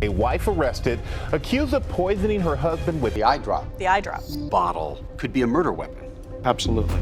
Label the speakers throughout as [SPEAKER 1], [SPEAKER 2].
[SPEAKER 1] A wife arrested, accused of poisoning her husband with
[SPEAKER 2] the eyedrop.
[SPEAKER 3] The eyedrop.
[SPEAKER 2] Bottle could be a murder weapon.
[SPEAKER 4] Absolutely.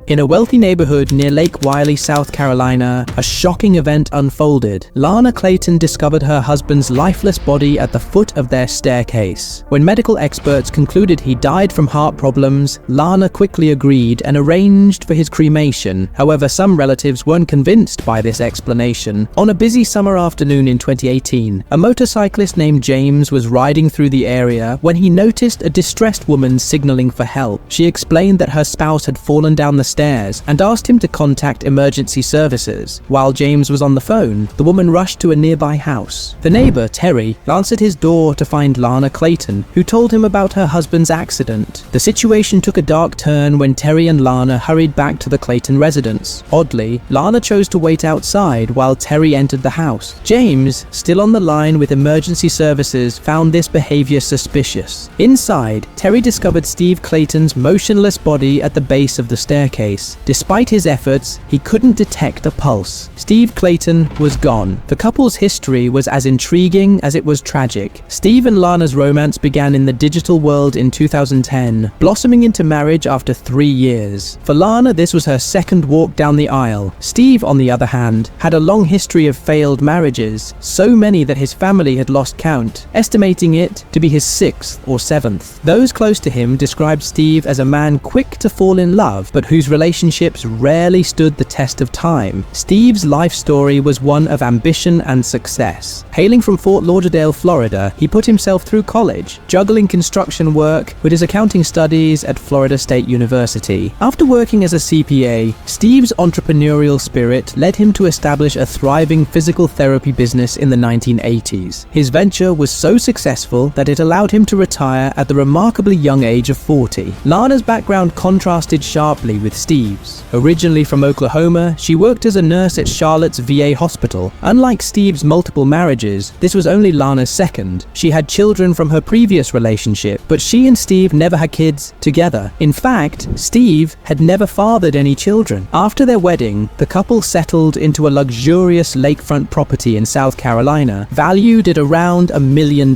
[SPEAKER 5] In a wealthy neighborhood near Lake Wylie, South Carolina, a shocking event unfolded. Lana Clayton discovered her husband's lifeless body at the foot of their staircase. When medical experts concluded he died from heart problems, Lana quickly agreed and arranged for his cremation. However, some relatives weren't convinced by this explanation. On a busy summer afternoon in 2018, a motorcyclist named James was riding through the area when he noticed a distressed woman signaling for help. She explained that her spouse had fallen down the stairs and asked him to contact emergency services. While James was on the phone, the woman rushed to a nearby house. The neighbor, Terry, answered his door to find Lana Clayton, who told him about her husband's accident. The situation took a dark turn when Terry and Lana hurried back to the Clayton residence. Oddly, Lana chose to wait outside while Terry entered the house. James, still on the line with emergency services, found this behavior suspicious. Inside, Terry discovered Steve Clayton's motionless body at the base of the staircase. Despite his efforts, he couldn't detect a pulse. Steve Clayton was gone. The couple's history was as intriguing as it was tragic. Steve and Lana's romance began in the digital world in 2010, blossoming into marriage after 3 years. For Lana, this was her second walk down the aisle. Steve, on the other hand, had a long history of failed marriages, so many that his family had lost count, estimating it to be his 6th or 7th. Those close to him described Steve as a man quick to fall in love, but whose relationships rarely stood the test of time. Steve's life story was one of ambition and success. Hailing from Fort Lauderdale, Florida, he put himself through college, juggling construction work with his accounting studies at Florida State University. After working as a CPA, Steve's entrepreneurial spirit led him to establish a thriving physical therapy business in the 1980s. His venture was so successful that it allowed him to retire at the remarkably young age of 40. Lana's background contrasted sharply with Steve's. Originally from Oklahoma, she worked as a nurse at Charlotte's VA hospital. Unlike Steve's multiple marriages, this was only Lana's second. She had children from her previous relationship, but she and Steve never had kids together. In fact, Steve had never fathered any children. After their wedding, the couple settled into a luxurious lakefront property in South Carolina, valued at around $1 million.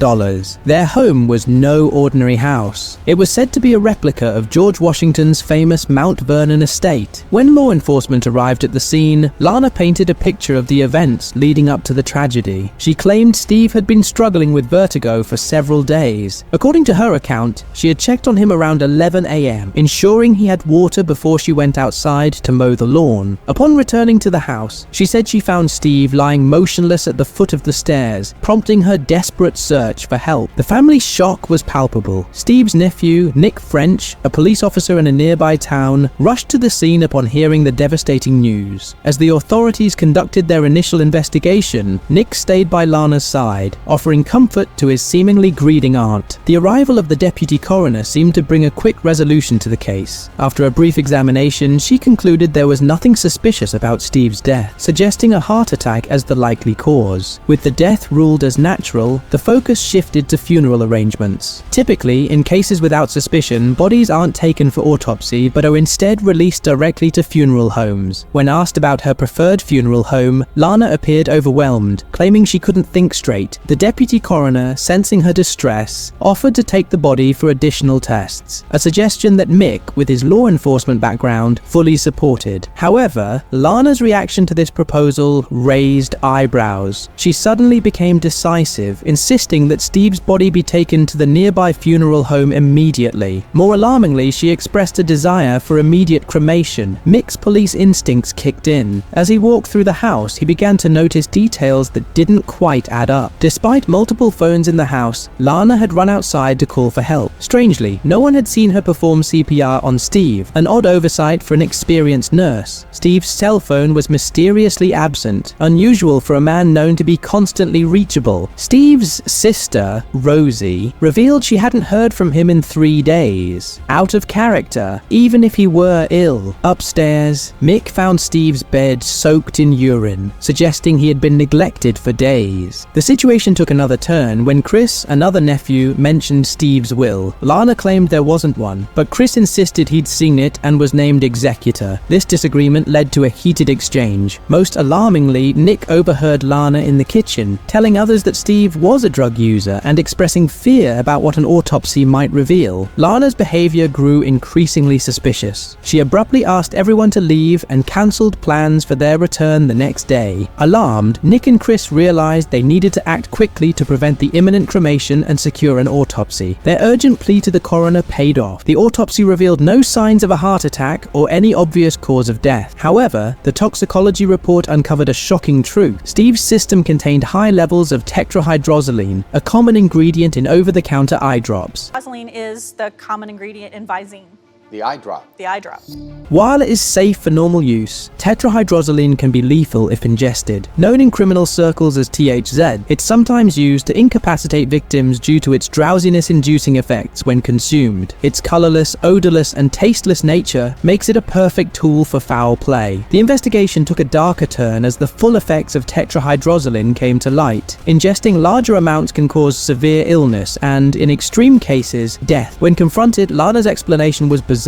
[SPEAKER 5] Their home was no ordinary house. It was said to be a replica of George Washington's famous Mount Vernon estate. When law enforcement arrived at the scene, Lana painted a picture of the events leading up to the tragedy. She claimed Steve had been struggling with vertigo for several days. According to her account, she had checked on him around 11 a.m., ensuring he had water before she went outside to mow the lawn. Upon returning to the house, she said she found Steve lying motionless at the foot of the stairs, prompting her desperate search for help. The family's shock was palpable. Steve's nephew, Nick French, a police officer in a nearby town, rushed to the scene upon hearing the devastating news. As the authorities conducted their initial investigation, Nick stayed by Lana's side, offering comfort to his seemingly grieving aunt. The arrival of the deputy coroner seemed to bring a quick resolution to the case. After a brief examination, she concluded there was nothing suspicious about Steve's death, suggesting a heart attack as the likely cause. With the death ruled as natural, the focus shifted to funeral arrangements. Typically, in cases without suspicion, bodies aren't taken for autopsy but are instead released directly to funeral homes. When asked about her preferred funeral home, Lana appeared overwhelmed, claiming she couldn't think straight. The deputy coroner, sensing her distress, offered to take the body for additional tests, a suggestion that Mick, with his law enforcement background, fully supported. However, Lana's reaction to this proposal raised eyebrows. She suddenly became decisive, insisting that Steve's body be taken to the nearby funeral home immediately. More alarmingly, she expressed a desire for immediate cremation. Mick's police instincts kicked in. As he walked through the house, he began to notice details that didn't quite add up. Despite multiple phones in the house, Lana had run outside to call for help. Strangely, no one had seen her perform CPR on Steve, an odd oversight for an experienced nurse. Steve's cell phone was mysteriously absent, unusual for a man known to be constantly reachable. Steve's sister, Rosie, revealed she hadn't heard from him in 3 days. Out of character, even if he were ill. Upstairs, Mick found Steve's bed soaked in urine, suggesting he had been neglected for days. The situation took another turn when Chris, another nephew, mentioned Steve's will. Lana claimed there wasn't one, but Chris insisted he'd seen it and was named executor. This disagreement led to a heated exchange. Most alarmingly, Nick overheard Lana in the kitchen, telling others that Steve was a drug user and expressing fear about what an autopsy might reveal. Lana's behavior grew increasingly suspicious. She abruptly asked everyone to leave and cancelled plans for their return the next day. Alarmed, Nick and Chris realized they needed to act quickly to prevent the imminent cremation and secure an autopsy. Their urgent plea to the coroner paid off. The autopsy revealed no signs of a heart attack or any obvious cause of death. However, the toxicology report uncovered a shocking truth. Steve's system contained high levels of tetrahydrozoline, a common ingredient in over-the-counter eye drops.
[SPEAKER 3] Zoline is the common ingredient in Visine.
[SPEAKER 2] The eye drop.
[SPEAKER 3] The eye drop.
[SPEAKER 5] While it is safe for normal use, tetrahydrozoline can be lethal if ingested. Known in criminal circles as THZ, it's sometimes used to incapacitate victims due to its drowsiness-inducing effects when consumed. Its colorless, odorless, and tasteless nature makes it a perfect tool for foul play. The investigation took a darker turn as the full effects of tetrahydrozoline came to light. Ingesting larger amounts can cause severe illness and, in extreme cases, death. When confronted, Lana's explanation was bizarre.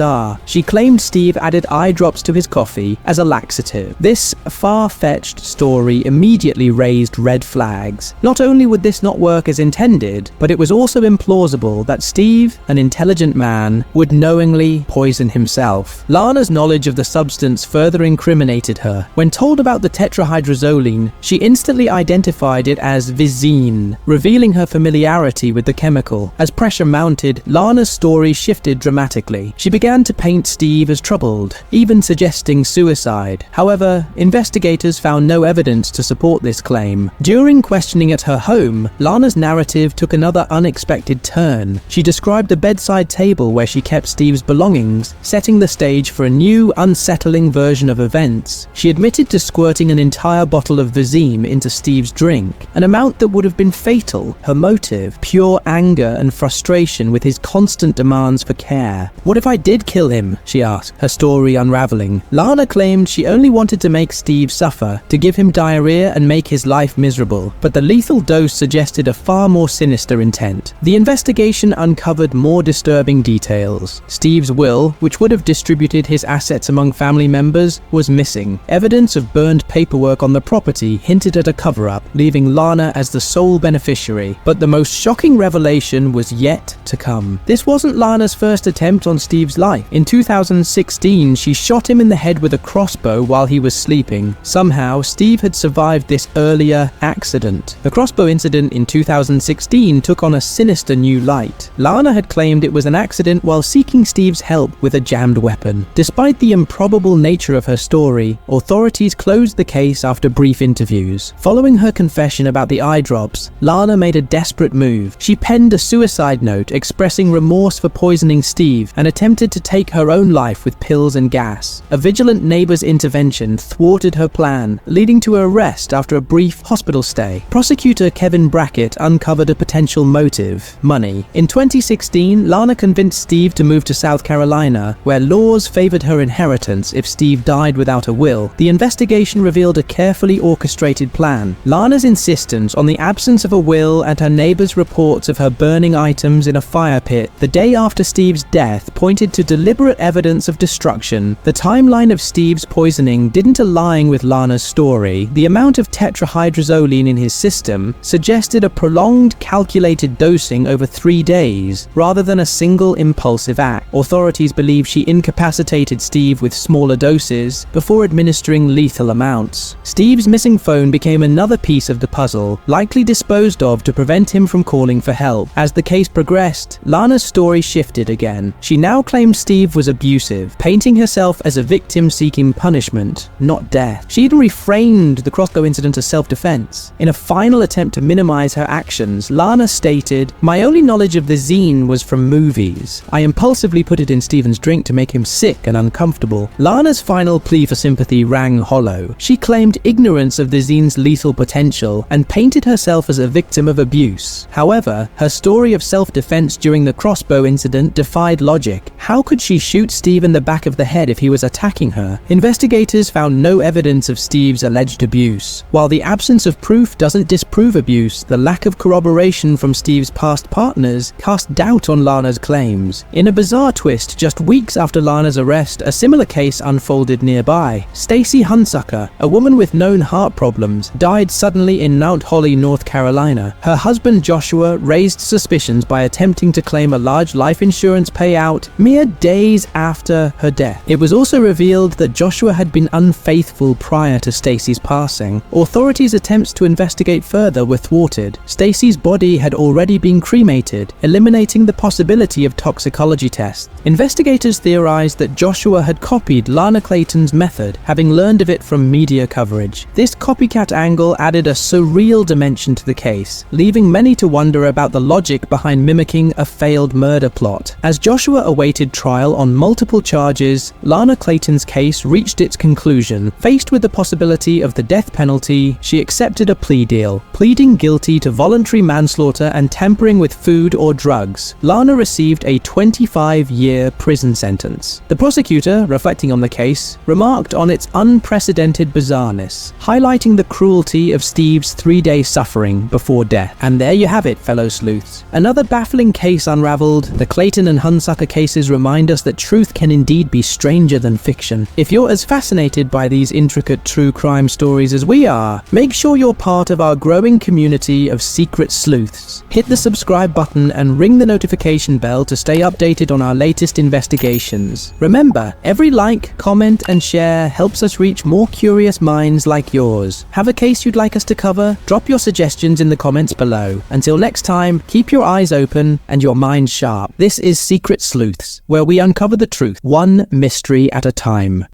[SPEAKER 5] She claimed Steve added eye drops to his coffee as a laxative. This far-fetched story immediately raised red flags. Not only would this not work as intended, but it was also implausible that Steve, an intelligent man, would knowingly poison himself. Lana's knowledge of the substance further incriminated her. When told about the tetrahydrozoline, she instantly identified it as Visine, revealing her familiarity with the chemical. As pressure mounted, Lana's story shifted dramatically. She began to paint Steve as troubled, even suggesting suicide. However, investigators found no evidence to support this claim. During questioning at her home, Lana's narrative took another unexpected turn. She described the bedside table where she kept Steve's belongings, setting the stage for a new, unsettling version of events. She admitted to squirting an entire bottle of Visine into Steve's drink, an amount that would have been fatal. Her motive, pure anger and frustration with his constant demands for care. "What if I did kill him?" she asked, her story unraveling. Lana claimed she only wanted to make Steve suffer, to give him diarrhea and make his life miserable, but the lethal dose suggested a far more sinister intent. The investigation uncovered more disturbing details. Steve's will, which would have distributed his assets among family members, was missing. Evidence of burned paperwork on the property hinted at a cover-up, leaving Lana as the sole beneficiary. But the most shocking revelation was yet to come. This wasn't Lana's first attempt on Steve's life. In 2016, she shot him in the head with a crossbow while he was sleeping. Somehow, Steve had survived this earlier accident. The Crossbow Incident in 2016 took on a sinister new light. Lana had claimed it was an accident while seeking Steve's help with a jammed weapon. Despite the improbable nature of her story, authorities closed the case after brief interviews. Following her confession about the eye drops, Lana made a desperate move. She penned a suicide note expressing remorse for poisoning Steve and attempted to take her own life with pills and gas. A vigilant neighbor's intervention thwarted her plan, leading to her arrest after a brief hospital stay. Prosecutor Kevin Brackett uncovered a potential motive: money. In 2016, Lana convinced Steve to move to South Carolina, where laws favored her inheritance if Steve died without a will. The investigation revealed a carefully orchestrated plan. Lana's insistence on the absence of a will and her neighbor's reports of her burning items in a fire pit the day after Steve's death pointed to deliberate evidence of destruction. The timeline of Steve's poisoning didn't align with Lana's story. The amount of tetrahydrozoline in his system suggested a prolonged, calculated dosing over 3 days, rather than a single impulsive act. Authorities believe she incapacitated Steve with smaller doses before administering lethal amounts. Steve's missing phone became another piece of the puzzle, likely disposed of to prevent him from calling for help. As the case progressed, Lana's story shifted again. She now claimed Steve was abusive, painting herself as a victim seeking punishment, not death. She even reframed the Crossbow Incident as self-defense. In a final attempt to minimize her actions, Lana stated, "My only knowledge of the zine was from movies. I impulsively put it in Steven's drink to make him sick and uncomfortable." Lana's final plea for sympathy rang hollow. She claimed ignorance of the zine's lethal potential and painted herself as a victim of abuse. However, her story of self-defense during the Crossbow Incident defied logic. How How could she shoot Steve in the back of the head if he was attacking her? Investigators found no evidence of Steve's alleged abuse. While the absence of proof doesn't disprove abuse, the lack of corroboration from Steve's past partners cast doubt on Lana's claims. In a bizarre twist, just weeks after Lana's arrest, a similar case unfolded nearby. Stacey Hunsucker, a woman with known heart problems, died suddenly in Mount Holly, North Carolina. Her husband Joshua raised suspicions by attempting to claim a large life insurance payout mere days after her death. It was also revealed that Joshua had been unfaithful prior to Stacey's passing. Authorities' attempts to investigate further were thwarted. Stacey's body had already been cremated, eliminating the possibility of toxicology tests. Investigators theorized that Joshua had copied Lana Clayton's method, having learned of it from media coverage. This copycat angle added a surreal dimension to the case, leaving many to wonder about the logic behind mimicking a failed murder plot. As Joshua awaited trial on multiple charges, Lana Clayton's case reached its conclusion. Faced with the possibility of the death penalty, she accepted a plea deal, pleading guilty to voluntary manslaughter and tampering with food or drugs. Lana received a 25-year prison sentence. The prosecutor, reflecting on the case, remarked on its unprecedented bizarreness, highlighting the cruelty of Steve's 3-day suffering before death. And there you have it, fellow sleuths. Another baffling case unraveled. The Clayton and Hunsucker cases remind us that truth can indeed be stranger than fiction. If you're as fascinated by these intricate true crime stories as we are, make sure you're part of our growing community of secret sleuths. Hit the subscribe button and ring the notification bell to stay updated on our latest investigations. Remember, every like, comment, and share helps us reach more curious minds like yours. Have a case you'd like us to cover? Drop your suggestions in the comments below. Until next time, keep your eyes open and your mind sharp. This is Secret Sleuths, where we uncover the truth, one mystery at a time.